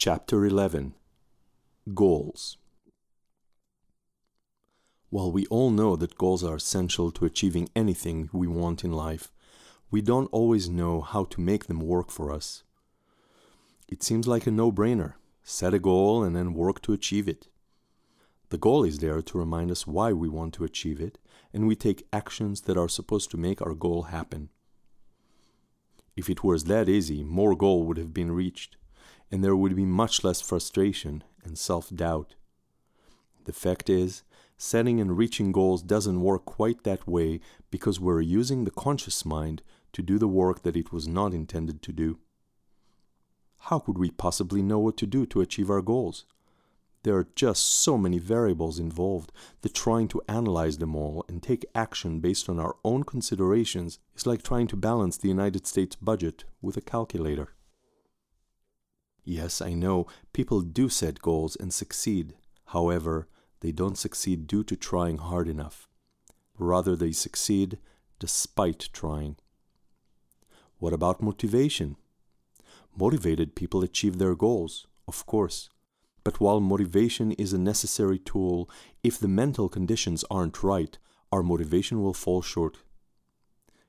Chapter 11. Goals. While we all know that goals are essential to achieving anything we want in life, we don't always know how to make them work for us. It seems like a no-brainer. Set a goal and then work to achieve it. The goal is there to remind us why we want to achieve it, and we take actions that are supposed to make our goal happen. If it was that easy, more goals would have been reached, and there would be much less frustration and self-doubt. The fact is, setting and reaching goals doesn't work quite that way because we're using the conscious mind to do the work that it was not intended to do. How could we possibly know what to do to achieve our goals? There are just so many variables involved that trying to analyze them all and take action based on our own considerations is like trying to balance the United States budget with a calculator. Yes, I know, people do set goals and succeed. However, they don't succeed due to trying hard enough. Rather, they succeed despite trying. What about motivation? Motivated people achieve their goals, of course. But while motivation is a necessary tool, if the mental conditions aren't right, our motivation will fall short.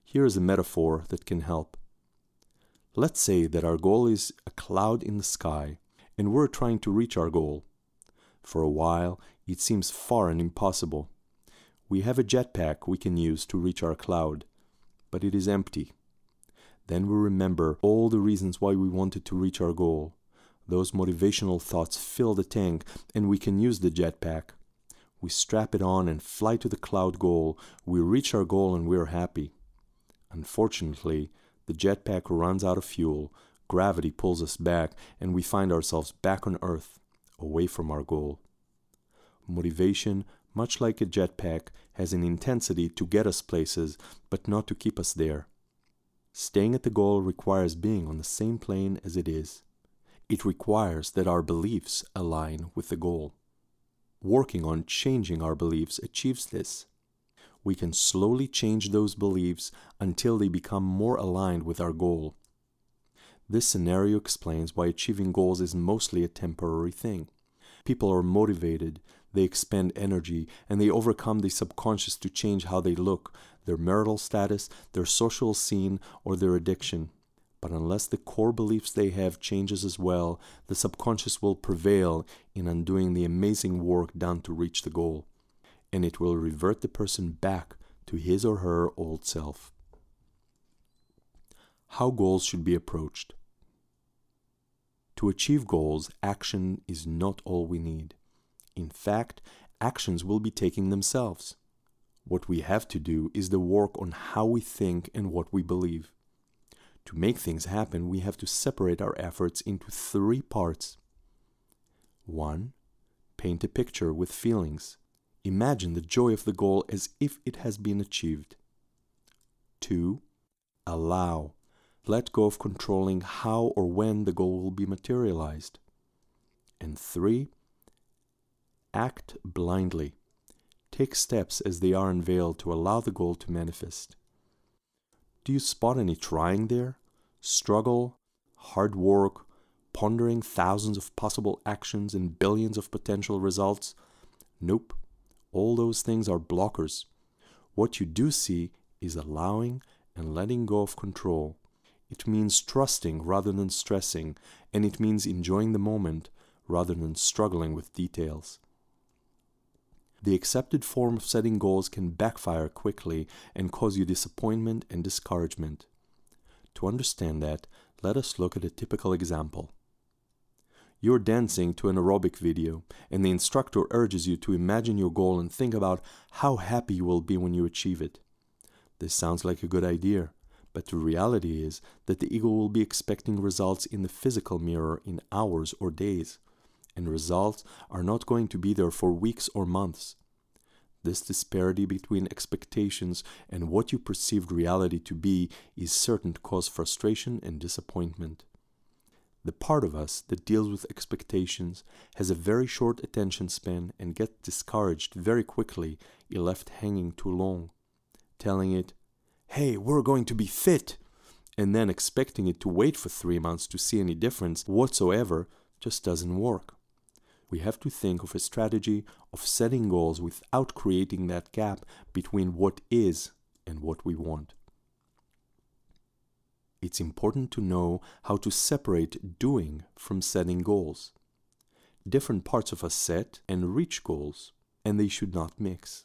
Here is a metaphor that can help. Let's say that our goal is a cloud in the sky, and we're trying to reach our goal. For a while, it seems far and impossible. We have a jetpack we can use to reach our cloud, but it is empty. Then we remember all the reasons why we wanted to reach our goal. Those motivational thoughts fill the tank, and we can use the jetpack. We strap it on and fly to the cloud goal. We reach our goal and we're happy. Unfortunately, the jetpack runs out of fuel, gravity pulls us back, and we find ourselves back on Earth, away from our goal. Motivation, much like a jetpack, has an intensity to get us places, but not to keep us there. Staying at the goal requires being on the same plane as it is. It requires that our beliefs align with the goal. Working on changing our beliefs achieves this. We can slowly change those beliefs until they become more aligned with our goal. This scenario explains why achieving goals is mostly a temporary thing. People are motivated, they expend energy, and they overcome the subconscious to change how they look, their marital status, their social scene, or their addiction. But unless the core beliefs they have changes as well, the subconscious will prevail in undoing the amazing work done to reach the goal, and it will revert the person back to his or her old self. How goals should be approached. To achieve goals, action is not all we need. In fact, actions will be taking themselves. What we have to do is the work on how we think and what we believe. To make things happen, we have to separate our efforts into 3 parts. 1. Paint a picture with feelings. Imagine the joy of the goal as if it has been achieved. 2. Allow. Let go of controlling how or when the goal will be materialized. And 3. Act blindly. Take steps as they are unveiled to allow the goal to manifest. Do you spot any trying there? Struggle, hard work, pondering thousands of possible actions and billions of potential results? Nope. All those things are blockers. What you do see is allowing and letting go of control. It means trusting rather than stressing, and it means enjoying the moment rather than struggling with details. The accepted form of setting goals can backfire quickly and cause you disappointment and discouragement. To understand that, let us look at a typical example. You're dancing to an aerobic video, and the instructor urges you to imagine your goal and think about how happy you will be when you achieve it. This sounds like a good idea, but the reality is that the ego will be expecting results in the physical mirror in hours or days, and results are not going to be there for weeks or months. This disparity between expectations and what you perceived reality to be is certain to cause frustration and disappointment. The part of us that deals with expectations has a very short attention span and gets discouraged very quickly if left hanging too long. Telling it, "Hey, we're going to be fit," and then expecting it to wait for 3 months to see any difference whatsoever just doesn't work. We have to think of a strategy of setting goals without creating that gap between what is and what we want. It's important to know how to separate doing from setting goals. Different parts of us set and reach goals, and they should not mix.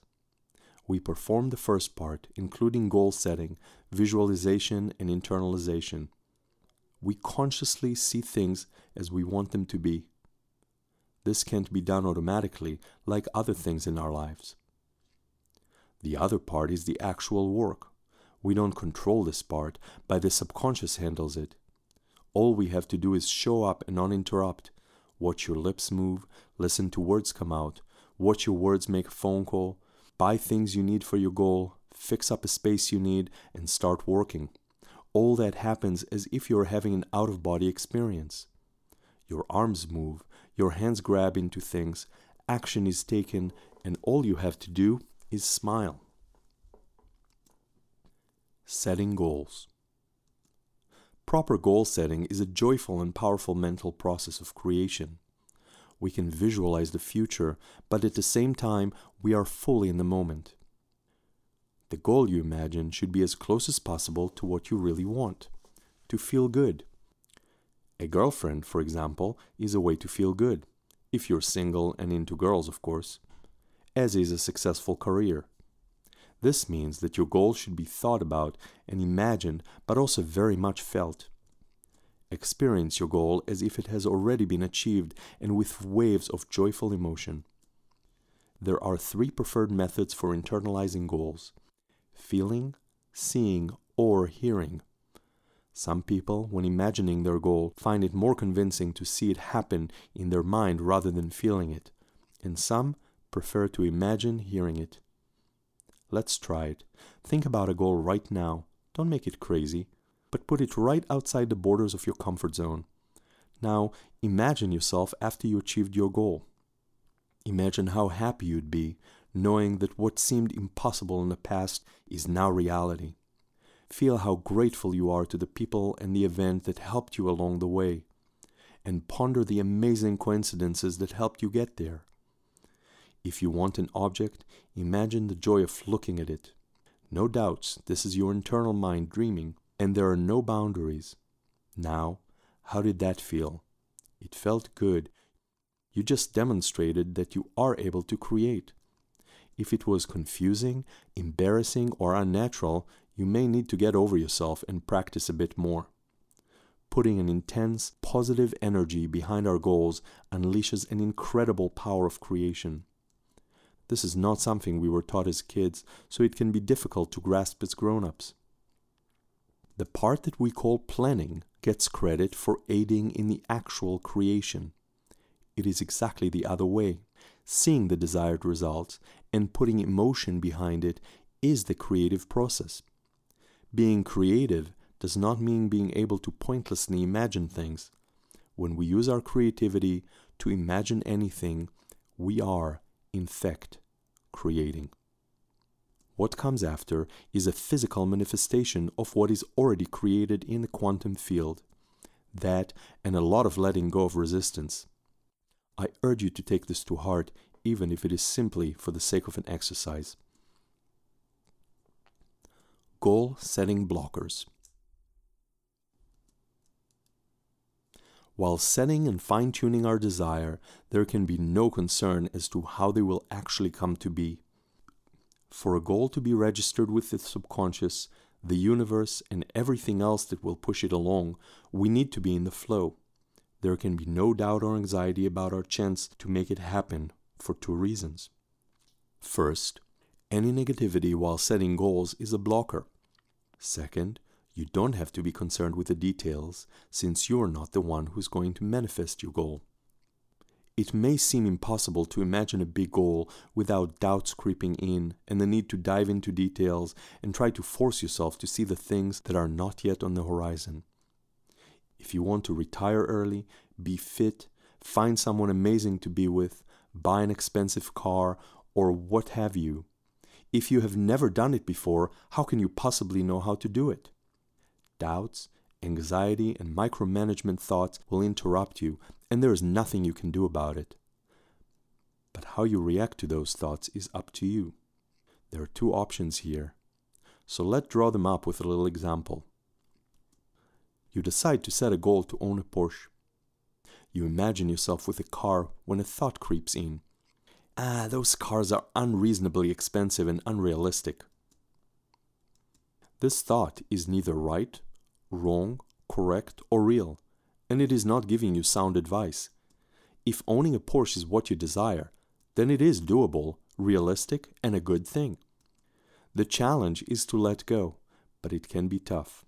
We perform the first part, including goal setting, visualization, and internalization. We consciously see things as we want them to be. This can't be done automatically, like other things in our lives. The other part is the actual work. We don't control this part, but the subconscious handles it. All we have to do is show up and not interrupt. Watch your lips move, listen to words come out, watch your words make a phone call, buy things you need for your goal, fix up a space you need, and start working. All that happens as if you're having an out-of-body experience. Your arms move, your hands grab into things, action is taken, and all you have to do is smile. Setting goals. Proper goal setting is a joyful and powerful mental process of creation. We can visualize the future, but at the same time, we are fully in the moment. The goal you imagine should be as close as possible to what you really want, to feel good. A girlfriend, for example, is a way to feel good, if you're single and into girls, of course, as is a successful career. This means that your goal should be thought about and imagined, but also very much felt. Experience your goal as if it has already been achieved and with waves of joyful emotion. There are 3 preferred methods for internalizing goals: feeling, seeing, or hearing. Some people, when imagining their goal, find it more convincing to see it happen in their mind rather than feeling it, and some prefer to imagine hearing it. Let's try it. Think about a goal right now. Don't make it crazy, but put it right outside the borders of your comfort zone. Now, imagine yourself after you achieved your goal. Imagine how happy you'd be, knowing that what seemed impossible in the past is now reality. Feel how grateful you are to the people and the event that helped you along the way, and ponder the amazing coincidences that helped you get there. If you want an object, imagine the joy of looking at it. No doubts, this is your internal mind dreaming, and there are no boundaries. Now, how did that feel? It felt good. You just demonstrated that you are able to create. If it was confusing, embarrassing, or unnatural, you may need to get over yourself and practice a bit more. Putting an intense, positive energy behind our goals unleashes an incredible power of creation. This is not something we were taught as kids, so it can be difficult to grasp as grown-ups. The part that we call planning gets credit for aiding in the actual creation. It is exactly the other way. Seeing the desired results and putting emotion behind it is the creative process. Being creative does not mean being able to pointlessly imagine things. When we use our creativity to imagine anything, we are, in fact, creating. What comes after is a physical manifestation of what is already created in the quantum field. That and a lot of letting go of resistance. I urge you to take this to heart, even if it is simply for the sake of an exercise. Goal setting blockers. While setting and fine-tuning our desire, there can be no concern as to how they will actually come to be. For a goal to be registered with the subconscious, the universe, and everything else that will push it along, we need to be in the flow. There can be no doubt or anxiety about our chance to make it happen for 2 reasons. First, any negativity while setting goals is a blocker. Second, you don't have to be concerned with the details, since you're not the one who's going to manifest your goal. It may seem impossible to imagine a big goal without doubts creeping in and the need to dive into details and try to force yourself to see the things that are not yet on the horizon. If you want to retire early, be fit, find someone amazing to be with, buy an expensive car, or what have you. If you have never done it before, how can you possibly know how to do it? Doubts, Anxiety and micromanagement thoughts will interrupt you, and there is nothing you can do about it. But how you react to those thoughts is up to you. There are two options here. So let's draw them up with a little example. You decide to set a goal to own a Porsche. You imagine yourself with a car when a thought creeps in. Those cars are unreasonably expensive and unrealistic. This thought is neither right, wrong, correct, or real, and it is not giving you sound advice. If owning a Porsche is what you desire, then it is doable, realistic, and a good thing. The challenge is to let go, but it can be tough.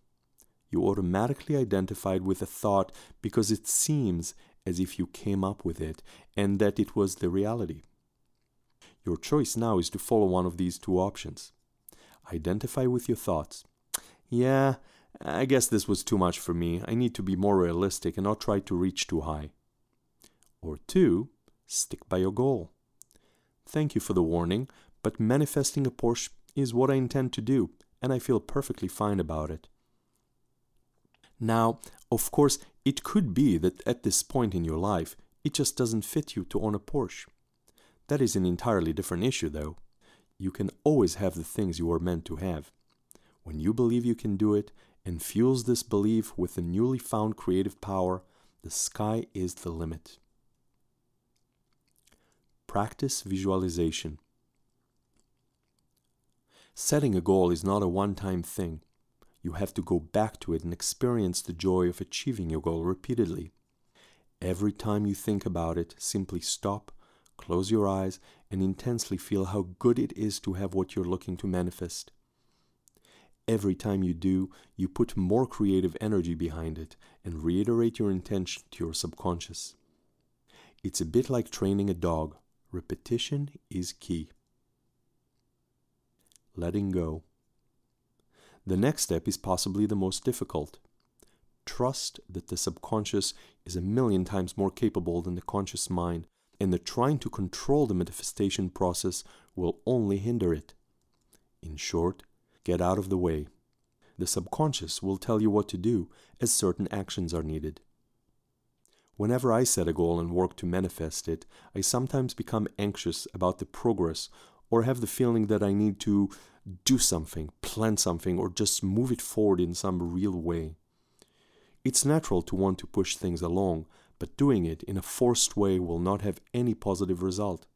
You automatically identified with a thought because it seems as if you came up with it and that it was the reality. Your choice now is to follow one of these two options. Identify with your thoughts. Yeah, I guess this was too much for me. I need to be more realistic and not try to reach too high. Or 2, stick by your goal. Thank you for the warning, but manifesting a Porsche is what I intend to do, and I feel perfectly fine about it. Now, of course, it could be that at this point in your life, it just doesn't fit you to own a Porsche. That is an entirely different issue, though. You can always have the things you are meant to have. When you believe you can do it and fuels this belief with a newly found creative power, the sky is the limit. Practice visualization. Setting a goal is not a one-time thing. You have to go back to it and experience the joy of achieving your goal repeatedly. Every time you think about it, simply stop, close your eyes, and intensely feel how good it is to have what you're looking to manifest. Every time you do, you put more creative energy behind it and reiterate your intention to your subconscious. It's a bit like training a dog. Repetition is key. Letting go. The next step is possibly the most difficult. Trust that the subconscious is 1,000,000 times more capable than the conscious mind, and that trying to control the manifestation process will only hinder it. In short, get out of the way. The subconscious will tell you what to do as certain actions are needed. Whenever I set a goal and work to manifest it, I sometimes become anxious about the progress or have the feeling that I need to do something, plan something, or just move it forward in some real way. It's natural to want to push things along, but doing it in a forced way will not have any positive result.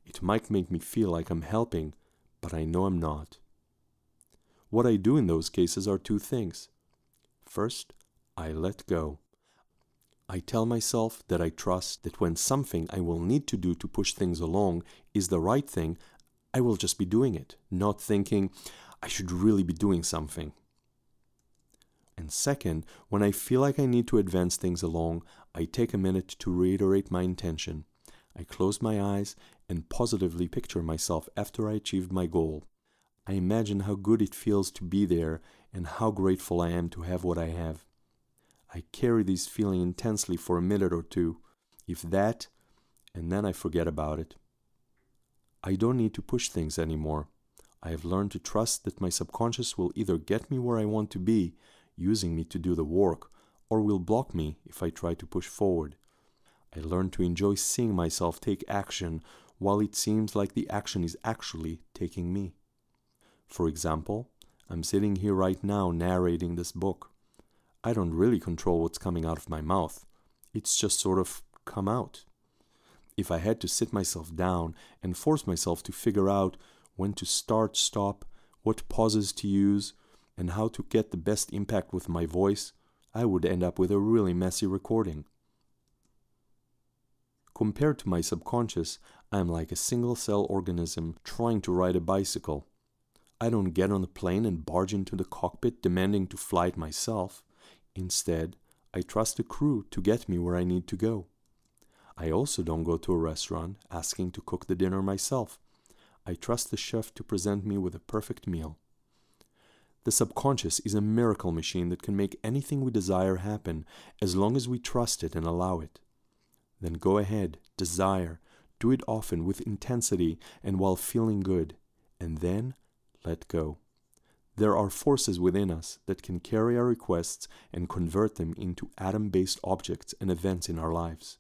It might make me feel like I'm helping, but I know I'm not. What I do in those cases are two things. First, I let go. I tell myself that I trust that when something I will need to do to push things along is the right thing, I will just be doing it, not thinking, I should really be doing something. And second, when I feel like I need to advance things along, I take a minute to reiterate my intention. I close my eyes and positively picture myself after I achieved my goal. I imagine how good it feels to be there and how grateful I am to have what I have. I carry this feeling intensely for a minute or two, if that, and then I forget about it. I don't need to push things anymore. I have learned to trust that my subconscious will either get me where I want to be, using me to do the work, or will block me if I try to push forward. I learned to enjoy seeing myself take action while it seems like the action is actually taking me. For example, I'm sitting here right now narrating this book. I don't really control what's coming out of my mouth. It's just sort of come out. If I had to sit myself down and force myself to figure out when to start, stop, what pauses to use, and how to get the best impact with my voice, I would end up with a really messy recording. Compared to my subconscious, I'm like a single-cell organism trying to ride a bicycle. I don't get on a plane and barge into the cockpit demanding to fly it myself. Instead, I trust the crew to get me where I need to go. I also don't go to a restaurant asking to cook the dinner myself. I trust the chef to present me with a perfect meal. The subconscious is a miracle machine that can make anything we desire happen as long as we trust it and allow it. Then go ahead, desire, do it often with intensity and while feeling good, and then let go. There are forces within us that can carry our requests and convert them into atom-based objects and events in our lives.